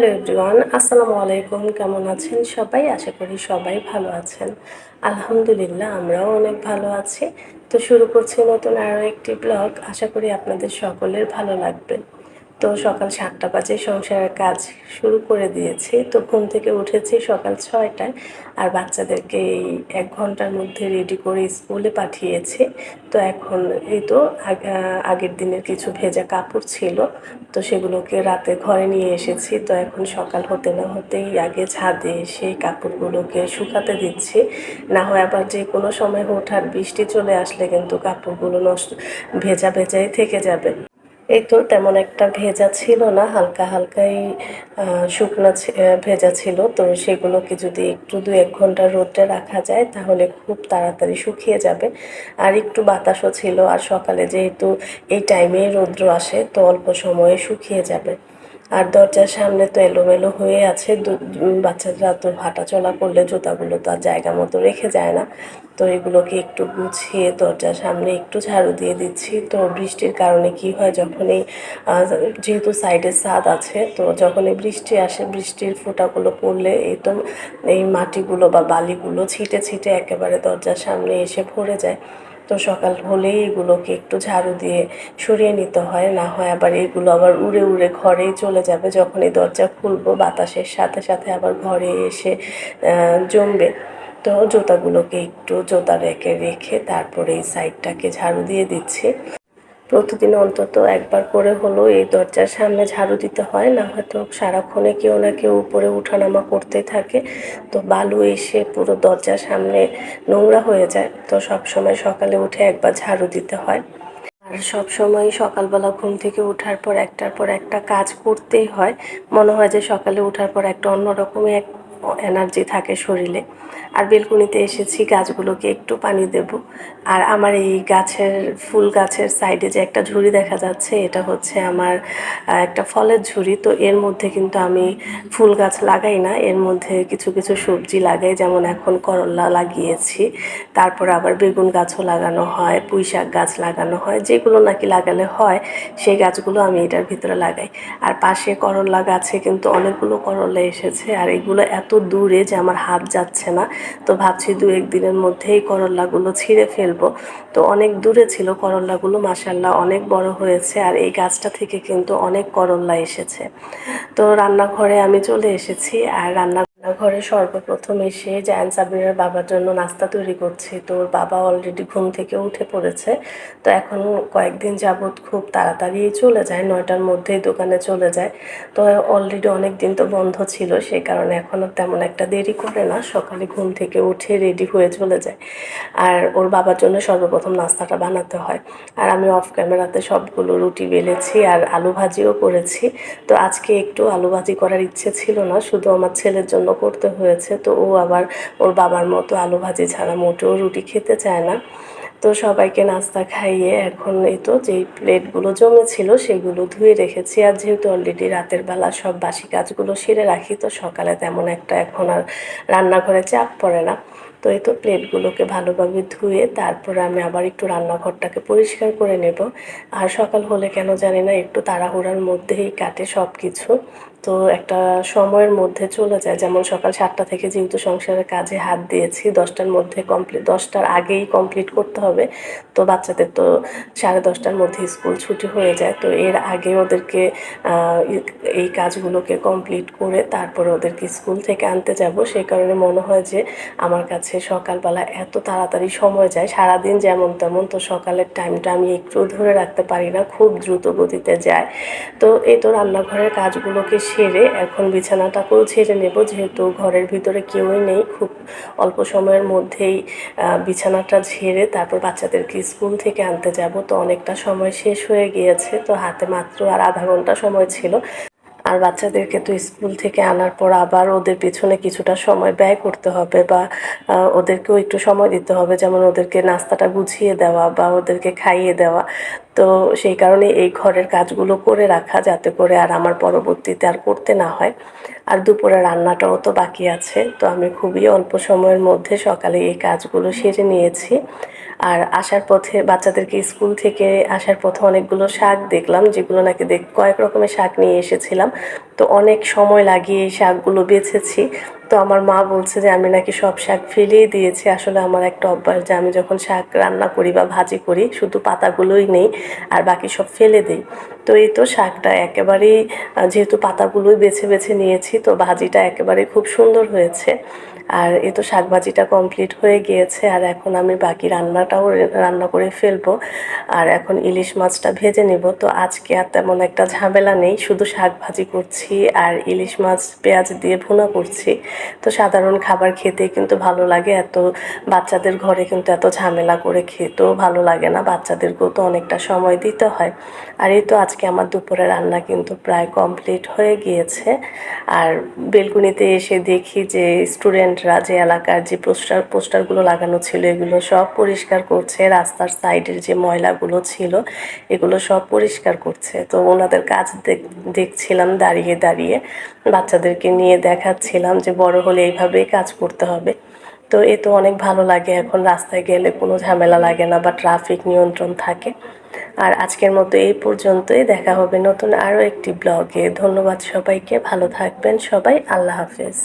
Hello everyone, আসসালামু আলাইকুম। কেমন আছেন সবাই? আশা করি সবাই ভালো আছেন। আলহামদুলিল্লাহ, আমরাও অনেক ভালো আছি। তো শুরু করছি নতুন আরও একটি ব্লগ। আশা করি আপনাদের সকলের ভালো লাগবে। তো সকাল ৭টা বাজে সংসারের কাজ শুরু করে দিয়েছি। তো ঘুম থেকে উঠেছি সকাল ৬টায়। আর বাচ্চাদেরকে এই ১ ঘন্টার মধ্যে রেডি করে স্কুলে পাঠিয়েছি। তো এখন এই তো আগের দিনের কিছু ভেজা কাপড় ছিল, তো সেগুলোকে রাতে ঘরে নিয়ে এসেছি। তো এখন সকাল হতে না হতেই আগে ছাদে এসে কাপড়গুলোকে শুকাতে দিচ্ছি। না হয় আবার যে কোনো সময় হঠাৎ বৃষ্টি চলে আসলে কিন্তু কাপড়গুলো ভেজা ভেজাই থেকে যাবে। এই তো তেমন একটা ভেজা ছিল না, হালকা হালকাই শুকনো ভেজা ছিল। তো সেগুলোকে যদি একটু ২-১ ঘন্টা রোদে রাখা যায় তাহলে খুব তাড়াতাড়ি শুকিয়ে যাবে। আর একটু বাতাসও ছিল, আর সকালে যেহেতু এই টাইমেই রৌদ্র আসে তো অল্প সময়ে শুকিয়ে যাবে। আর দরজার সামনে তো এলোমেলো হয়ে আছে, বাচ্চারা তো হাঁটাচলা করলে জুতাগুলো তো আর জায়গা মতো রেখে যায় না। তো এগুলোকে একটু গুছিয়ে দরজার সামনে একটু ঝাড়ু দিয়ে দিচ্ছি। তো বৃষ্টির কারণে কি হয়, যখনই যেহেতু সাইডে ছাদ আছে, তো যখনই বৃষ্টি আসে বৃষ্টির ফোঁটাগুলো পড়লে এই মাটিগুলো বা বালিগুলো ছিটে ছিটে একেবারে দরজার সামনে এসে ভরে যায়। তো সকাল হলেই এগুলোকে একটু ঝাড়ু দিয়ে সরিয়ে নিতে হয়, না হয় আবার এগুলো আবার উড়ে উড়ে ঘরেই চলে যাবে। যখনই দরজা খুলবো বাতাসের সাথে সাথে আবার ঘরে এসে জমবে। তো জুতাগুলোকে একটু জুতা রেখে রেখে তারপরে এই সাইডটাকে ঝাড়ু দিয়ে দিচ্ছি। প্রতিদিন অন্তত একবার করে হলেও এই দরজার সামনে ঝাড়ু দিতে হয়, না হয়তো সারাক্ষণে কেউ না কেউ উপরে উঠানামা করতে থাকে। তো বালু এসে পুরো দরজার সামনে নোংরা হয়ে যায়। তো সবসময় সকালে উঠে একবার ঝাড়ু দিতে হয়। আর সবসময় সকালবেলা ঘুম থেকে ওঠার পর একটার পর একটা কাজ করতেই হয়। মনে হয় যে সকালে ওঠার পর একটা অন্যরকমই এক এনার্জি থাকে শরীরে। আর বেলকনিতে এসেছি গাছগুলোকে একটু পানি দেব। আর আমার এই ফুল গাছের সাইডে যে একটা ঝুড়ি দেখা যাচ্ছে, এটা হচ্ছে আমার একটা ফলের ঝুড়ি। তো এর মধ্যে কিন্তু আমি ফুল গাছ লাগাই না, এর মধ্যে কিছু কিছু সবজি লাগাই। যেমন এখন করলা লাগিয়েছি, তারপর আবার বেগুন গাছও লাগানো হয়, পুঁই শাক গাছ লাগানো হয়। যেগুলো নাকি লাগালে হয় সেই গাছগুলো আমি এটার ভিতরে লাগাই। আর পাশে করলা গাছে কিন্তু অনেকগুলো করলা এসেছে, আর এগুলো এত দূরে যে আমার হাত যাচ্ছে না। তো ভাবছি ২-১ দিনের মধ্যেই করলাগুলো ছিঁড়ে ফেলবো। তো অনেক দূরে ছিল করলাগুলো, মাশাআল্লাহ অনেক বড় হয়েছে। আর এই গাছটা থেকে কিন্তু অনেক করলা এসেছে। তো রান্নাঘরে আমি চলে এসেছি। আর রান্নাঘরে সর্বপ্রথম এসে জায়ান সাবিরের বাবার জন্য নাস্তা তৈরি করছি। তো ওর বাবা অলরেডি ঘুম থেকে উঠে পড়েছে। তো এখন কয়েকদিন যাবৎ খুব তাড়াতাড়ি চলে যায়, ৯টার মধ্যেই দোকানে চলে যায়। তো অলরেডি অনেক দিন তো বন্ধ ছিল, সেই কারণে এখনও তেমন একটা দেরি করে না, সকালে ঘুম থেকে উঠে রেডি হয়ে চলে যায়। আর ওর বাবার জন্য সর্বপ্রথম নাস্তাটা বানাতে হয়। আর আমি অফ ক্যামেরাতে সবগুলো রুটি বেলেছি আর আলু ভাজিও করেছি। তো আজকে একটু আলু ভাজি করার ইচ্ছে ছিল না, শুধু আমার ছেলের জন্য করতে হয়েছে। তো ও আবার ওর বাবার মতো আলু ভাজি ছাড়া মোটেও রুটি খেতে চায় না। তো সবাইকে নাস্তা খাইয়ে এখন এই তো যেই প্লেটগুলো জমেছিল সেগুলো ধুয়ে রেখেছি। আর যেহেতু অলরেডি রাতের বেলা সব বাসি কাজগুলো সেরে রাখি, তো সকালে তেমন একটা এখন আর রান্নাঘরে চাপ পড়ে না। তো এই তো প্লেটগুলোকে ভালোভাবে ধুয়ে তারপরে আমি আবার একটু রান্নাঘরটাকে পরিষ্কার করে নেব। আর সকাল হলে কেন জানি না একটু তাড়াহুড়ার মধ্যেই কাটে সব কিছু। তো একটা সময়ের মধ্যে চলে যায়, যেমন সকাল ৭টা থেকে যেহেতু সংসারের কাজে হাত দিয়েছি, 10টার মধ্যে কমপ্লিট, 10টার আগেই কমপ্লিট করতে হবে। তো বাচ্চাদের তো 10:30টার মধ্যে স্কুল ছুটি হয়ে যায়। তো এর আগে ওদেরকে এই কাজগুলোকে কমপ্লিট করে তারপরে ওদেরকে স্কুল থেকে আনতে যাব। সেই কারণে মনে হয় যে আমার কাছে সকালবেলা এত তাড়াতাড়ি সময় যায়, সারাদিন যেমন তেমন। তো সকালের টাইমটা আমি একটু ধরে রাখতে পারি না, খুব দ্রুত গতিতে যায়। তো এই তো রান্নাঘরের কাজগুলোকে সেরে এখন বিছানাটাকেও ঝেড়ে নেব, যেহেতু ঘরের ভিতরে কেউই নেই। খুব অল্প সময়ের মধ্যেই বিছানাটা ঝেড়ে তারপর বাচ্চাদেরকে স্কুল থেকে আনতে যাব। তো অনেকটা সময় শেষ হয়ে গিয়েছে, তো হাতে মাত্র আর আধা ঘন্টা সময় ছিল। আর বাচ্চাদেরকে তো স্কুল থেকে আনার পর আবার ওদের পিছনে কিছুটা সময় ব্যয় করতে হবে, বা ওদেরকেও একটু সময় দিতে হবে, যেমন ওদেরকে নাস্তাটা গুছিয়ে দেওয়া বা ওদেরকে খাইয়ে দেওয়া। তো সেই কারণে এই ঘরের কাজগুলো করে রাখা, যাতে করে আর আমার পরবর্তীতে আর করতে না হয়। আর দুপুরে রান্নাটাও তো বাকি আছে। তো আমি খুবই অল্প সময়ের মধ্যে সকালে এই কাজগুলো সেরে নিয়েছি। আর আসার পথে বাচ্চাদেরকে স্কুল থেকে আসার পথে অনেকগুলো শাক দেখলাম, যেগুলো নাকি কয়েক রকমের শাক নিয়ে এসেছিলাম। তো অনেক সময় লাগিয়ে এই শাকগুলো বেছেছি। তো আমার মা বলছে যে আমি নাকি সব শাক ফেলেই দিয়েছি। আসলে আমার একটা অভ্যাস যে আমি যখন শাক রান্না করি বা ভাজি করি শুধু পাতাগুলোই নেই আর বাকি সব ফেলে দিই। তো এই তো শাকটা একেবারেই যেহেতু পাতাগুলোই বেছে বেছে নিয়েছি, তো ভাজিটা একেবারে খুব সুন্দর হয়েছে। আর এই তো শাক ভাজিটা কমপ্লিট হয়ে গিয়েছে, আর এখন আমি বাকি রান্নাটাও রান্না করে ফেলবো। আর এখন ইলিশ মাছটা ভেজে নেব। তো আজকে আর তেমন একটা ঝামেলা নেই, শুধু শাক ভাজি করছি আর ইলিশ মাছ পেঁয়াজ দিয়ে ভুনা করছি। তো সাধারণ খাবার খেতে কিন্তু ভালো লাগে, এত বাচ্চাদের ঘরে কিন্তু এত ঝামেলা করে খেতেও ভালো লাগে না, বাচ্চাদেরকেও তো অনেকটা সময় দিতে হয়। আর এই তো আজকে আমার দুপুরে রান্না কিন্তু প্রায় কমপ্লিট হয়ে গিয়েছে। আর বেলকুনিতে এসে দেখি যে স্টুডেন্টরা যে এলাকার যে পোস্টারগুলো লাগানো ছিল এগুলো সব পরিষ্কার করছে, রাস্তার সাইডের যে ময়লাগুলো ছিল এগুলো সব পরিষ্কার করছে। তো ওনাদের কাজ দেখছিলাম দাঁড়িয়ে দাঁড়িয়ে, বাচ্চাদেরকে নিয়ে দেখাচ্ছিলাম যে বড় হলে এইভাবেই কাজ করতে হবে। তো এ তো অনেক ভালো লাগে, এখন রাস্তায় গেলে কোনো ঝামেলা লাগে না বা ট্রাফিক নিয়ন্ত্রণ থাকে। আর আজকের মতো এই পর্যন্তই, দেখা হবে নতুন আরও একটি ব্লগে। ধন্যবাদ সবাইকে, ভালো থাকবেন সবাই, আল্লাহ হাফেজ।